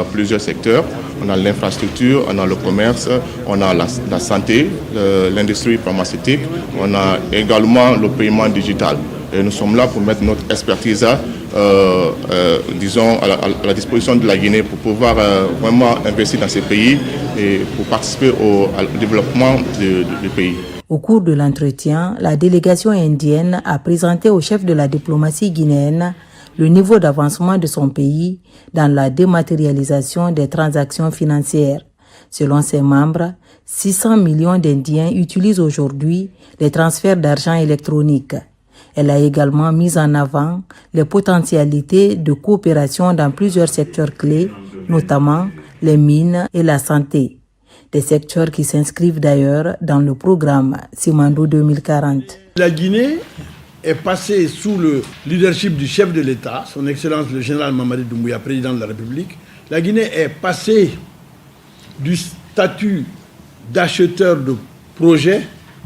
plusieurs secteurs. On a l'infrastructure, on a le commerce, on a la santé, l'industrie pharmaceutique, on a également le paiement digital. Et nous sommes là pour mettre notre expertise disons, à la disposition de la Guinée pour pouvoir vraiment investir dans ces pays et pour participer au développement du pays. Au cours de l'entretien, la délégation indienne a présenté au chef de la diplomatie guinéenne le niveau d'avancement de son pays dans la dématérialisation des transactions financières. Selon ses membres, 600 millions d'Indiens utilisent aujourd'hui les transferts d'argent électroniques. Elle a également mis en avant les potentialités de coopération dans plusieurs secteurs clés, notamment les mines et la santé. Des secteurs qui s'inscrivent d'ailleurs dans le programme Simandou 2040. La Guinée est passée sous le leadership du chef de l'État, son Excellence le général Mamadi Doumbouya, président de la République. La Guinée est passée du statut d'acheteur de projets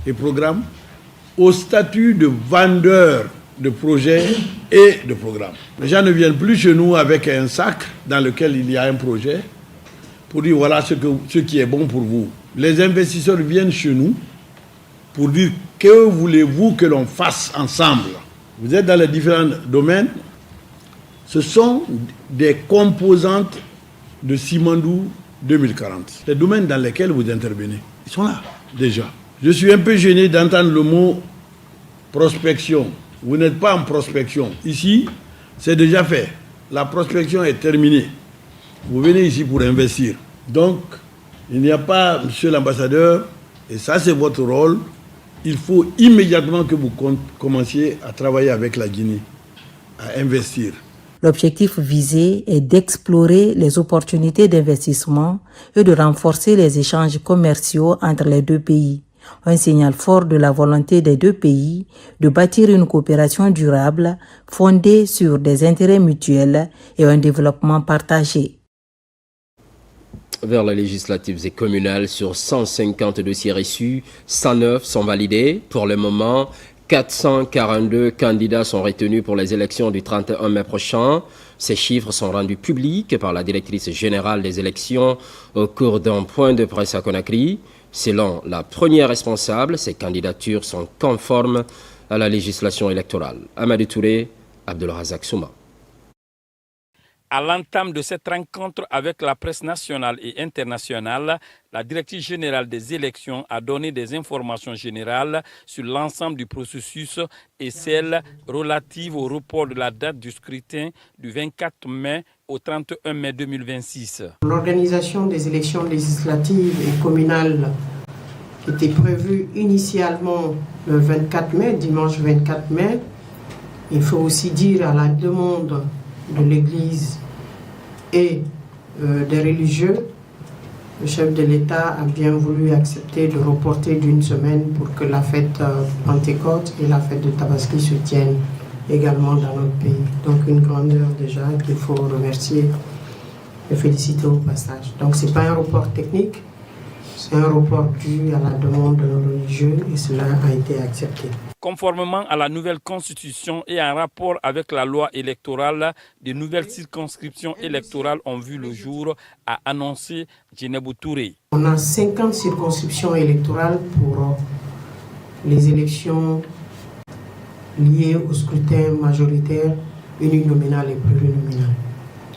et programmes au statut de vendeur de projets et de programmes. Les gens ne viennent plus chez nous avec un sac dans lequel il y a un projet pour dire voilà ce qui est bon pour vous. Les investisseurs viennent chez nous pour dire que voulez-vous que l'on fasse ensemble. Vous êtes dans les différents domaines. Ce sont des composantes de Simandou 2040. Les domaines dans lesquels vous intervenez, ils sont là déjà. Je suis un peu gêné d'entendre le mot prospection. Vous n'êtes pas en prospection. Ici, c'est déjà fait. La prospection est terminée. Vous venez ici pour investir. Donc, il n'y a pas, monsieur l'ambassadeur, et ça c'est votre rôle, il faut immédiatement que vous commenciez à travailler avec la Guinée, à investir. L'objectif visé est d'explorer les opportunités d'investissement et de renforcer les échanges commerciaux entre les deux pays. Un signal fort de la volonté des deux pays de bâtir une coopération durable fondée sur des intérêts mutuels et un développement partagé. Vers les législatives et communales, sur 150 dossiers reçus, 109 sont validés. Pour le moment, 442 candidats sont retenus pour les élections du 31 mai prochain. Ces chiffres sont rendus publics par la directrice générale des élections au cours d'un point de presse à Conakry. Selon la première responsable, ces candidatures sont conformes à la législation électorale. Amadou Touré, Abdelrazak Souma. À l'entame de cette rencontre avec la presse nationale et internationale, la directrice générale des élections a donné des informations générales sur l'ensemble du processus et celles relatives au report de la date du scrutin du 24 mai au 31 mai 2026. L'organisation des élections législatives et communales était prévue initialement le 24 mai, dimanche 24 mai. Il faut aussi dire à la demande de l'Église et des religieux, le chef de l'État a bien voulu accepter de reporter d'une semaine pour que la fête Pentecôte et la fête de Tabaski se tiennent également dans notre pays. Donc une grandeur déjà qu'il faut remercier et féliciter au passage. Donc ce n'est pas un report technique, c'est un report dû à la demande de nos religieux et cela a été accepté. Conformément à la nouvelle constitution et en rapport avec la loi électorale, de nouvelles circonscriptions électorales ont vu le jour, a annoncé Djenebou Touré. On a 50 circonscriptions électorales pour les élections liées au scrutin majoritaire, uninominal et plurinominal.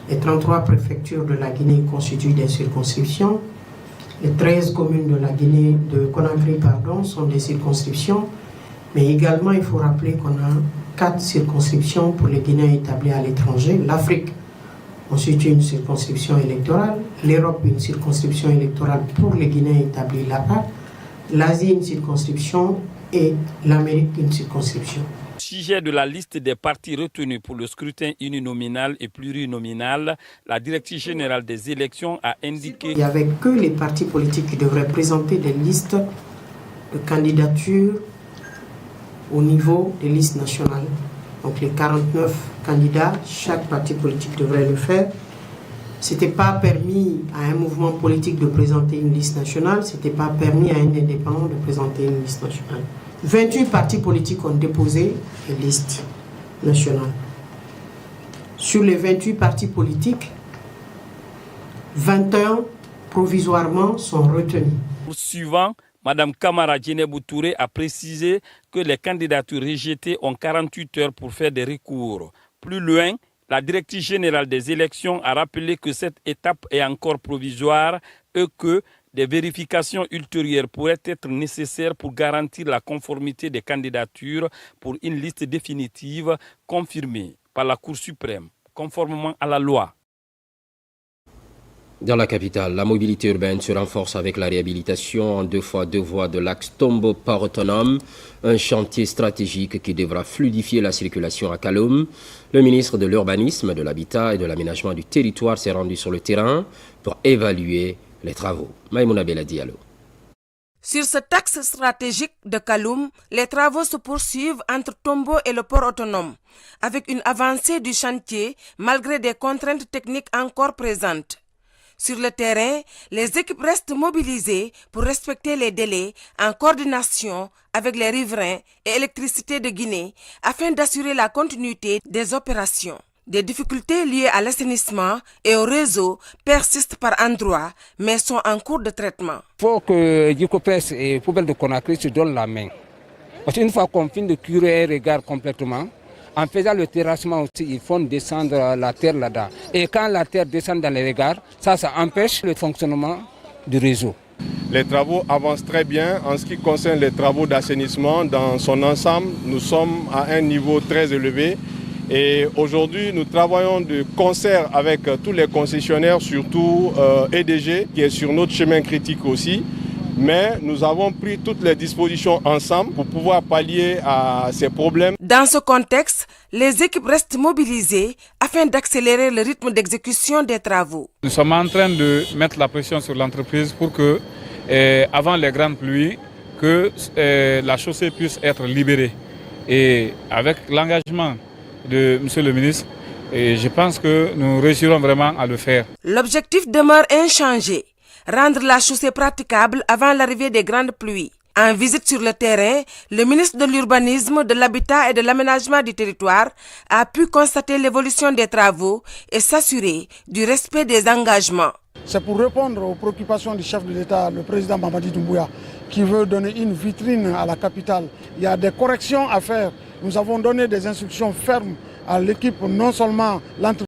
Les 33 préfectures de la Guinée constituent des circonscriptions. Les 13 communes de la Guinée, de Conakry, sont des circonscriptions. Mais également, il faut rappeler qu'on a 4 circonscriptions pour les Guinéens établis à l'étranger. L'Afrique constitue une circonscription électorale. L'Europe, une circonscription électorale pour les Guinéens établis là-bas. L'Asie, une circonscription. Et l'Amérique, une circonscription. Sujet de la liste des partis retenus pour le scrutin uninominal et plurinominal, la directrice générale des élections a indiqué... Il n'y avait que les partis politiques qui devraient présenter des listes de candidatures au niveau des listes nationales. Donc les 49 candidats, chaque parti politique devrait le faire. Ce n'était pas permis à un mouvement politique de présenter une liste nationale, ce n'était pas permis à un indépendant de présenter une liste nationale. 28 partis politiques ont déposé des listes nationales. Sur les 28 partis politiques, 21 provisoirement sont retenus. Suivant, Mme Kamara Djenebou Touré a précisé que les candidatures rejetées ont 48 heures pour faire des recours. Plus loin, la directrice générale des élections a rappelé que cette étape est encore provisoire et que des vérifications ultérieures pourraient être nécessaires pour garantir la conformité des candidatures pour une liste définitive confirmée par la Cour suprême, conformément à la loi. Dans la capitale, la mobilité urbaine se renforce avec la réhabilitation en 2x2 voies de l'axe Tombo-Port Autonome, un chantier stratégique qui devra fluidifier la circulation à Kaloum. Le ministre de l'Urbanisme, de l'Habitat et de l'Aménagement du Territoire s'est rendu sur le terrain pour évaluer les travaux. Maïmouna Bella Diallo. Sur cet axe stratégique de Kaloum, les travaux se poursuivent entre Tombo et le port autonome, avec une avancée du chantier malgré des contraintes techniques encore présentes. Sur le terrain, les équipes restent mobilisées pour respecter les délais en coordination avec les riverains et Électricité de Guinée afin d'assurer la continuité des opérations. Des difficultés liées à l'assainissement et au réseau persistent par endroits, mais sont en cours de traitement. Il faut que Djikopes et Poubelle de Conakry se donnent la main. Parce qu'une fois qu'on finit de curer les gares complètement, en faisant le terrassement aussi, il faut descendre la terre là-dedans. Et quand la terre descend dans les regards, ça empêche le fonctionnement du réseau. Les travaux avancent très bien. En ce qui concerne les travaux d'assainissement, dans son ensemble, nous sommes à un niveau très élevé. Et aujourd'hui, nous travaillons de concert avec tous les concessionnaires, surtout EDG, qui est sur notre chemin critique aussi. Mais nous avons pris toutes les dispositions ensemble pour pouvoir pallier à ces problèmes. Dans ce contexte, les équipes restent mobilisées afin d'accélérer le rythme d'exécution des travaux. Nous sommes en train de mettre la pression sur l'entreprise pour que, avant les grandes pluies, que la chaussée puisse être libérée. Et avec l'engagement de M. le ministre, je pense que nous réussirons vraiment à le faire. L'objectif demeure inchangé. Rendre la chaussée praticable avant l'arrivée des grandes pluies. En visite sur le terrain, le ministre de l'Urbanisme, de l'Habitat et de l'Aménagement du Territoire a pu constater l'évolution des travaux et s'assurer du respect des engagements. C'est pour répondre aux préoccupations du chef de l'État, le président Mamadi Doumbouya, qui veut donner une vitrine à la capitale. Il y a des corrections à faire. Nous avons donné des instructions fermes à l'équipe, non seulement l'entreprise,